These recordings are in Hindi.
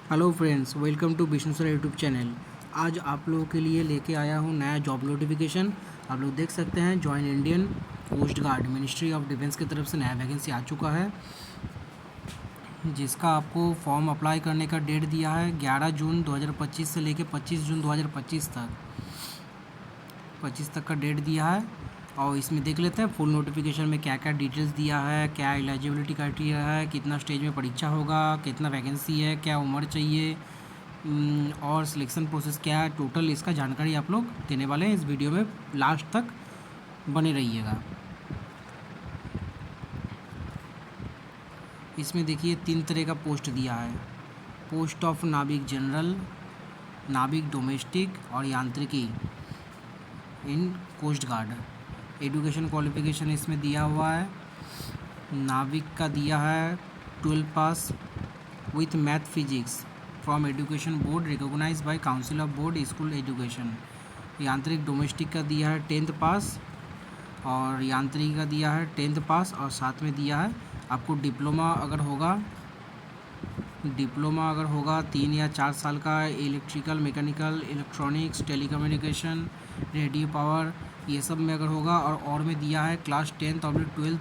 Hello friends, welcome to Vishnu sir YouTube channel. आज आप लोगों के लिए लेके आया हूँ नया जॉब नोटिफिकेशन। आप लोग देख सकते हैं, join Indian Coast Guard Ministry of Defence की तरफ से नया वैकेंसी आ चुका है, जिसका आपको फॉर्म अप्लाई करने का डेट दिया है 11 जून 2025 से लेके 25 जून 2025 तक का डेट दिया है। और इसमें देख लेते हैं फुल नोटिफिकेशन में क्या क्या डिटेल्स दिया है, क्या एलिजिबिलिटी क्राइटेरिया है, कितना स्टेज में परीक्षा होगा, कितना वैकेंसी है, क्या उम्र चाहिए, और सिलेक्शन प्रोसेस क्या है। टोटल इसका जानकारी आप लोग देने वाले हैं इस वीडियो में, लास्ट तक बने रहिएगा। इसमें देखिए 3 तरह का पोस्ट दिया है। पोस्ट ऑफ नाविक जनरल, नाविक डोमेस्टिक और यांत्रिकी in coast guard. Education qualification इसमें दिया हुआ है। नाविक का दिया है 12 पास with math physics from education board recognize by council of board school education. यांत्रिक डोमेस्टिक का दिया है 10th पास, और यांत्रिकी का दिया है 10th पास, और साथ में दिया है आपको डिप्लोमा अगर होगा 3 या 4 साल का, electrical, mechanical, electronics, telecommunication, radio power, ये सब में अगर होगा। और में दिया है class 10th/12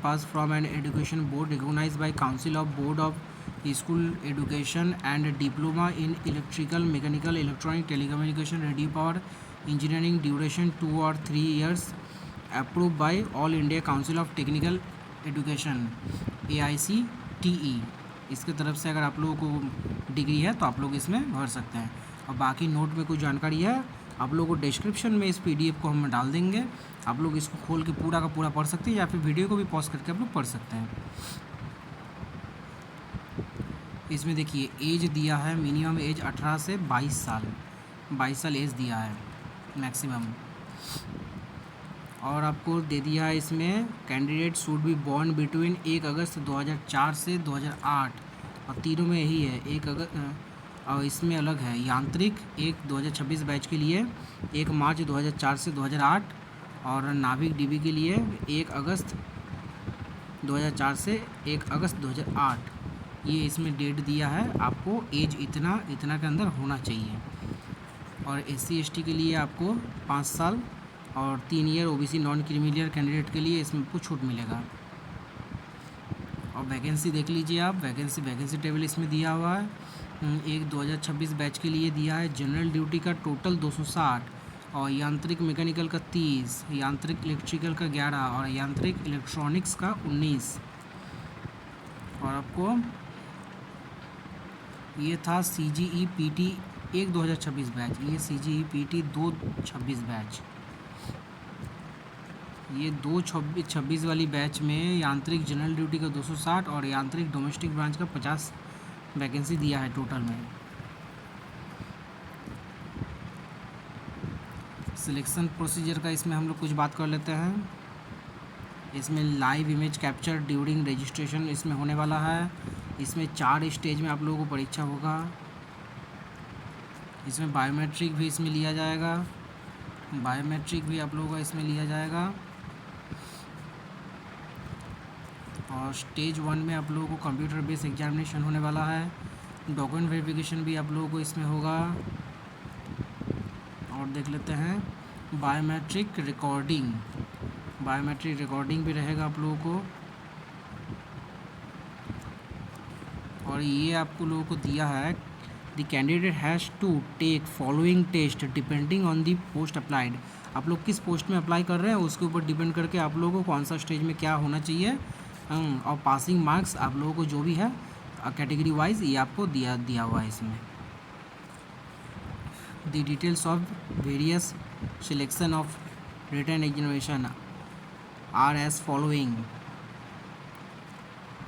pass from an education board recognised by council of board of school education and diploma in electrical, mechanical, electronic, telecommunication, radio power engineering duration 2 और 3 years approve by all India council of technical education AICTE। इसके तरफ से अगर आप लोगों को डिग्री है तो आप लोग इसमें भर सकते हैं। और बाकी नोट में कुछ जानकारी है आप लोगों को डिस्क्रिप्शन में इस PDF को हम डाल देंगे। आप लोग इसको खोल के पूरा का पूरा पढ़ सकते हैं, या फिर वीडियो को भी पॉज करके आप लोग पढ़ सकते हैं। इसमें देखिए एज दिया है, मिनिमम एज 18 से 22 साल एज दिया है मैक्सिमम। और आपको दे दिया है इसमें candidate should be born between 1 अगस्त 2004 से 2008, और तीनों में यही है 1 अगस्त। और इसमें अलग है यांत्रिक 2026 बैच के लिए 1 मार्च 2004 से 2008, और नाविक DB के लिए 1 अगस्त 2004 से 1 अगस्त 2008। ये इसमें डेट दिया है, आपको एज इतना के अंदर होना चाहिए। और SC ST के लिए आपको 5 साल और 3 year OBC non creamy layer candidate के लिए इसमें कुछ छूट मिलेगा। और वैकेंसी देख लीजिए आप, वैकेंसी टेबल इसमें दिया हुआ है। 2026 बैच के लिए दिया है जनरल ड्यूटी का टोटल 260, और यांत्रिक मैकेनिकल का 30, यांत्रिक इलेक्ट्रिकल का 11, और यांत्रिक इलेक्ट्रॉनिक्स का 19। और आपको ये था CGE PT 2026 बैच, ये CGE PT 26 बैच। ये 26 वाली बैच में यांत्रिक जनरल ड्यूटी का 260 और यांत्रिक डोमेस्टिक ब्रांच का 50 वैकेंसी दिया है टोटल में। सिलेक्शन प्रोसीजर का इसमें हम लोग कुछ बात कर लेते हैं। इसमें live image capture during registration इसमें होने वाला है। इसमें 4 स्टेज में आप लोगों को परीक्षा होगा। इसमें बायोमेट्रिक भी इसमें लिया जाएगा, आप लोगों का इसमें लिया जाएगा। और स्टेज 1 में आप लोगों को कंप्यूटर बेस्ड एग्जामिनेशन होने वाला है। डॉक्यूमेंट वेरिफिकेशन भी आप लोगों को इसमें होगा। और देख लेते हैं बायोमेट्रिक रिकॉर्डिंग भी रहेगा आप लोगों को। और ये आपको लोगों को दिया है, the candidate has to take following test depending on the post applied. आप लोग किस पोस्ट में अप्लाई कर रहे हैं उसके ऊपर डिपेंड करके आप लोगों को कौन सा स्टेज में क्या होना चाहिए। और पासिंग मार्क्स आप लोगों को जो भी है कैटेगरी वाइज ये आपको दिया हुआ है इसमें। The details of various selection of written examination are as following.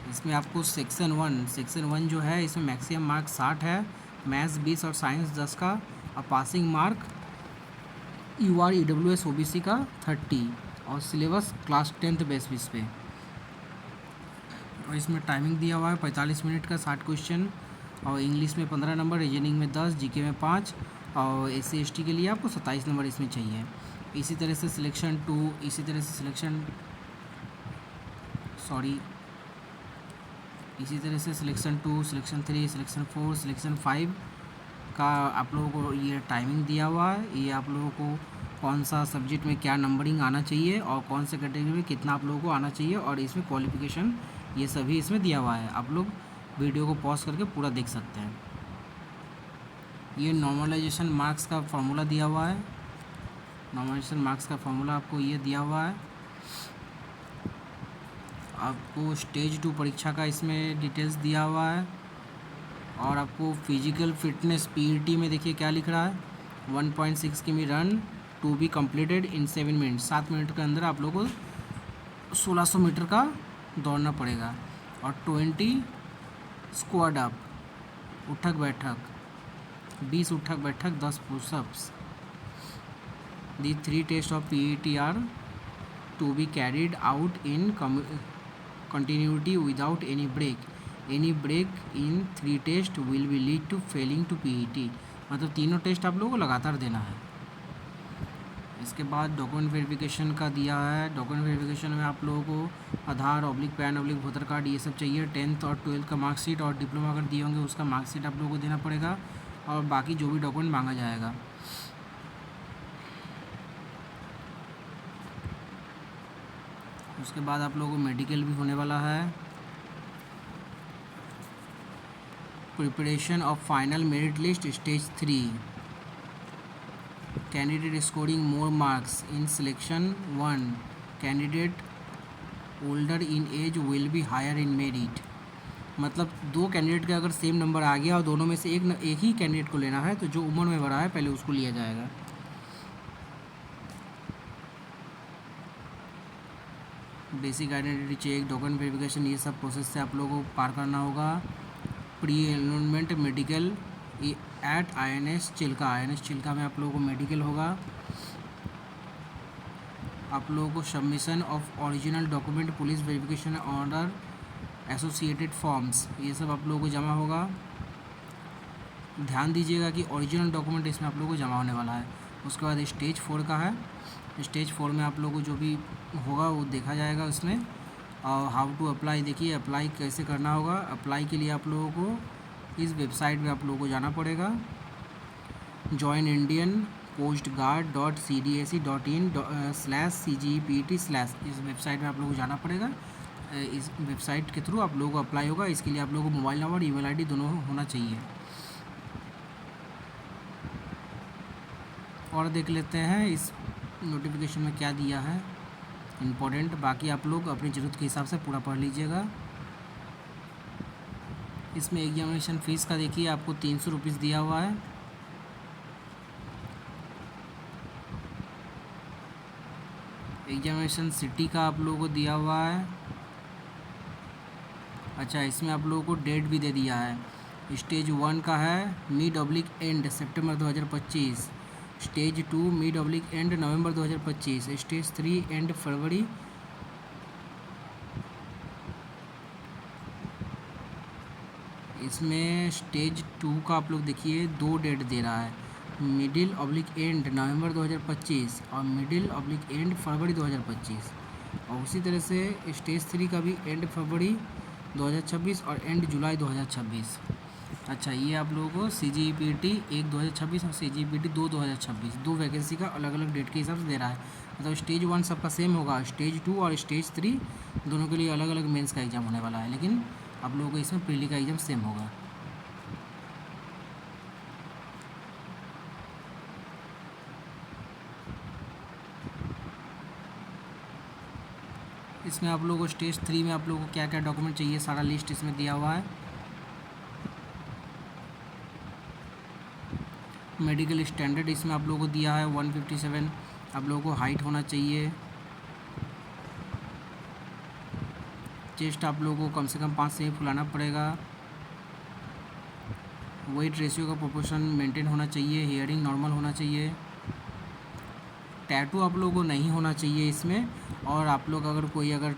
इसमें आपको सेक्शन 1 जो है इसमें मैक्सिमम मार्क 60 है, मैथ्स 20 और साइंस 10 का, और passing mark UR EWS OBC का 30, और सिलेबस क्लास 10th बेसिस पे। और इसमें टाइमिंग दिया हुआ है 45 मिनट का, 60 क्वेश्चन, और इंग्लिश में 15 नंबर, रीजनिंग में 10, GK में 5, और SC ST के लिए आपको 27 नंबर इसमें चाहिए। इसी तरह से सिलेक्शन 2, इसी तरह से सिलेक्शन 2, सिलेक्शन 3, सिलेक्शन 4, सिलेक्शन 5 का आप लोगों को ये टाइमिंग दिया हुआ है। ये आप लोगों को कौन सा सब्जेक्ट में क्या नंबरिंग आना चाहिए और कौन से कैटेगरी में कितना आप लोगों को आना चाहिए, और इसमें क्वालिफ़िकेशन ये सभी इसमें दिया हुआ है। आप लोग वीडियो को पॉज करके पूरा देख सकते हैं। ये नॉर्मलाइजेशन मार्क्स का फॉर्मूला दिया हुआ है। नॉर्मलाइजेशन मार्क्स का फॉर्मूला आपको ये दिया हुआ है। आपको स्टेज 2 परीक्षा का इसमें डिटेल्स दिया हुआ है। और आपको फिजिकल फिटनेस पीईटी में देखिए क्या लिख रहा है, 1.6 किमी run to be completed in 7 minute. 7 minute के अंदर आप लोगों को 1600 मीटर का दौड़ना पड़ेगा। और 20 स्क्वाड अप, उठक बैठक, 20 उठक बैठक, 10 pushups. The 3 test of PET are to be carried out इन continuity without any break. Any break in 3 test will be lead to failing to PET। मतलब तीनों टेस्ट आप लोगों को लगातार देना है। इसके बाद डॉक्यूमेंट वेरिफिकेशन का दिया है। डॉक्यूमेंट वेरिफिकेशन में आप लोगों को आधार, पैन, वोटर कार्ड ये सब चाहिए। 10th और 12th का मार्कशीट और डिप्लोमा अगर दिए होंगे उसका मार्कशीट आप लोगों को देना पड़ेगा, और बाकी जो भी डॉक्यूमेंट मांगा जाएगा। उसके बाद आप लोगों को मेडिकल भी होने वाला है। Preparation of final merit list stage 3। Candidate scoring more marks in selection 1 candidate older in age will be higher in merit. मतलब 2 कैंडिडेट का अगर सेम नंबर आ गया और दोनों में से एक ही कैंडिडेट को लेना है, तो जो उम्र में बड़ा है पहले उसको लिया जाएगा। Basic identity check, document verification, ये सब प्रोसेस से आप लोगों को पार करना होगा। Pre enrolment medical at INS Chilka. INS Chilka में आप लोगों को मेडिकल होगा। आप लोगों को submission of original document, police verification order, associated forms, ये सब आप लोगों को जमा होगा। ध्यान दीजिएगा कि ओरिजिनल डॉक्यूमेंट इसमें आप लोगों को जमा होने वाला है। उसके बाद स्टेज 4 का है। स्टेज 4 में आप लोगों को जो भी होगा वो देखा जाएगा उसमें। और हाउ टू अप्लाई, देखिए अप्लाई कैसे करना होगा। अप्लाई के लिए आप लोगों को इस वेबसाइट में आप लोगों को जाना पड़ेगा, join Indian Coast Guard .cdac.in/CGPT/। इस वेबसाइट में आप लोगों को जाना पड़ेगा। इस वेबसाइट के थ्रू आप लोगों को अप्लाई होगा। इसके लिए आप लोगों को मोबाइल नंबर, ईमेल आईडी दोनों होना चाहिए। और देख लेते हैं इस नोटिफिकेशन में क्या दिया है इम्पोर्टेंट। बाकी आप लोग अपनी ज़रूरत के हिसाब से पूरा पढ़ लीजिएगा। इसमें एग्जामिनेशन फ़ीस का देखिए आपको 300 रुपीज़ दिया हुआ है। एग्जामिनेशन सिटी का आप लोगों को दिया हुआ है। अच्छा, इसमें आप लोगों को डेट भी दे दिया है। स्टेज 1 का है मिड/एंड सितंबर 2025। स्टेज 2 मिड/एंड नवंबर 2025। स्टेज 3 एंड फरवरी। इसमें स्टेज 2 का आप लोग देखिए 2 डेट दे रहा है, मिडिल/एंड नवंबर 2025 और मिडिल/एंड फरवरी 2025। और उसी तरह से स्टेज 3 का भी एंड फरवरी 2026 और एंड जुलाई 2026। अच्छा, ये आप लोगों को CGPT 1 2026 और CGPT 2 2026 2 वैकेंसी का अलग अलग डेट के हिसाब से दे रहा है। मतलब स्टेज 1 सबका सेम होगा, स्टेज 2 और स्टेज 3 दोनों के लिए अलग अलग मेंस का एग्ज़ाम होने वाला है, लेकिन आप लोगों को इसमें प्रीली का एग्ज़ाम सेम होगा। इसमें आप लोगों को स्टेज 3 में आप लोगों को क्या क्या डॉक्यूमेंट चाहिए सारा लिस्ट इसमें दिया हुआ है। मेडिकल स्टैंडर्ड इसमें आप लोगों को दिया है 157। आप लोगों को हाइट होना चाहिए। चेस्ट आप लोगों को कम से कम 5 से फुलाना पड़ेगा। वेट रेशियो का प्रोपोर्शन मेंटेन होना चाहिए। हियरिंग नॉर्मल होना चाहिए। टैटू आप लोगों को नहीं होना चाहिए इसमें। और आप लोग अगर कोई अगर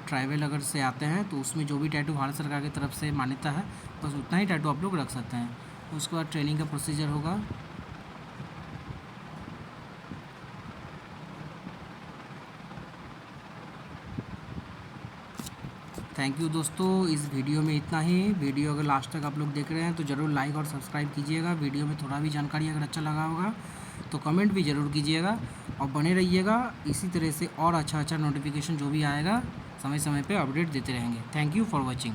ट्राइवल अगर से आते हैं तो उसमें जो भी टैटू भारत सरकार की तरफ से मान्यता है बस उतना ही टैटू आप लोग रख सकते हैं। उसके बाद ट्रेनिंग का प्रोसीजर होगा। थैंक यू दोस्तों, इस वीडियो में इतना ही। वीडियो अगर लास्ट तक आप लोग देख रहे हैं तो ज़रूर लाइक और सब्सक्राइब कीजिएगा। वीडियो में थोड़ा भी जानकारी अगर अच्छा लगा होगा तो कमेंट भी ज़रूर कीजिएगा और बने रहिएगा। इसी तरह से और अच्छा नोटिफिकेशन जो भी आएगा समय समय पे अपडेट देते रहेंगे। Thank you for watching.